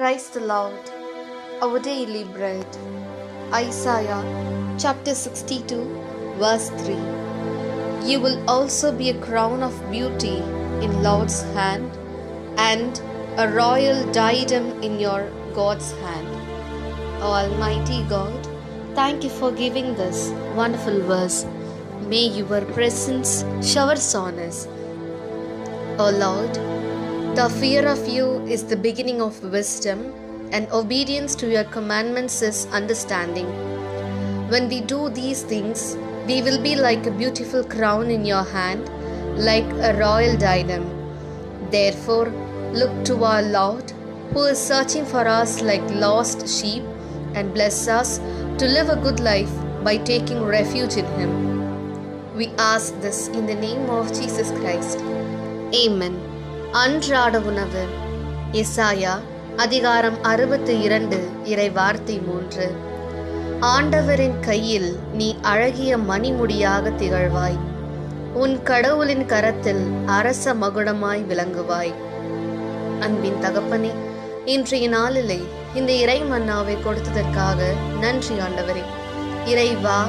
Praise the Lord. Our daily bread. Isaiah chapter 62 verse 3. You will also be a crown of beauty in Lord's hand and a royal diadem in your God's hand. O Almighty God, thank you for giving this wonderful verse. May your presence showers on us. O Lord, the fear of you is the beginning of wisdom, and obedience to your commandments is understanding. When we do these things, we will be like a beautiful crown in your hand, like a royal diadem. Therefore, look to our Lord, who is searching for us like lost sheep, and bless us to live a good life by taking refuge in Him. We ask this in the name of Jesus Christ. Amen. அன்றாட உணவு. எசாயா அதிகாரம் 62 இறை வார்த்தை 3. ஆண்டவரின் கையில் நீ அழகிய மணிமுடியாக திகழ்வாய், உன் கடவுளின் கரத்தில் அரச மகுடமாய் விளங்குவாய். அன்பின் தகப்பனே, இன்றைய நாளிலே இந்த இறை மன்னாவை கொடுத்ததற்காக நன்றி ஆண்டவரே. இறைவா,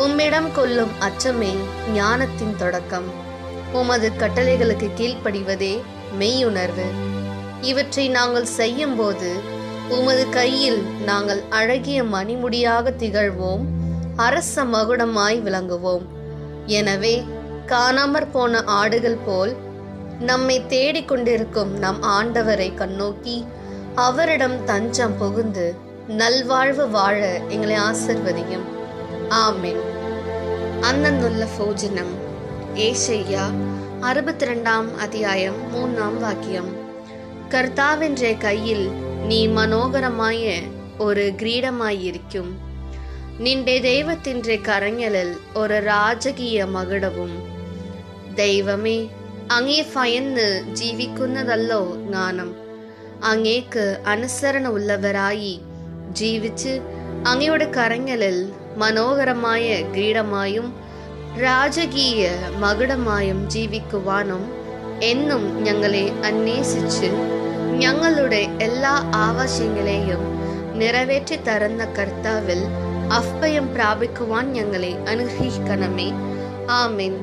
உம்மிடம் கொள்ளும் அச்சமே ஞானத்தின் தொடக்கம். உமது கட்டளைகளுக்கு கீழ்ப்படிவதே மெய்யுணர்வு. இவற்றை நாங்கள் செய்யும் போது உமது கையில் நாங்கள் அழகிய மணிமுடியாக திகழ்வோம், அரச மகுடமாய் விளங்குவோம். எனவே காணாமற் போன ஆடுகள் போல் நம்மை தேடிக்கொண்டிருக்கும் நம் ஆண்டவரை கண்ணோக்கி அவரிடம் தஞ்சம் புகுந்து நல்வாழ்வு வாழ எங்களை ஆசிர்வதியும். ஆமென். அன்னந்துள்ள போஜனம். ஏசாயா 62 அத்தியாயம் 3 வாக்கியம். கர்த்தாவென்ற கையில் நீ மனோகரமாய ஒரு கிரீடமாயிருக்கும், നിന്റെ ദൈവത്തിൻ്റെ കരങ്ങളിൽ ഒരു രാജകീയ മകുടവും. ദൈവമേ, അങ്ങേ ഭയന്ന് ജീവിക്കുന്നതല്ലോ ജ്ഞാനം. അങ്ങേക്ക് അനുസരണ ഉള്ളവരായി ജീവിച്ച് അങ്ങയുടെ കരങ്ങളിൽ മനോഹരമായ കിരീടമായും രാജകീയ മകുടമായും ജീവിക്കുവാനും എന്നും ഞങ്ങളെ അന്വേഷിച്ച് ഞങ്ങളുടെ എല്ലാ ആവശ്യങ്ങളെയും നിറവേറ്റി തരുന്ന കർത്താവിൽ അഭയം പ്രാപിക്കുവാൻ ഞങ്ങളെ അനുഗ്രഹിക്കണമേ. ആമേൻ.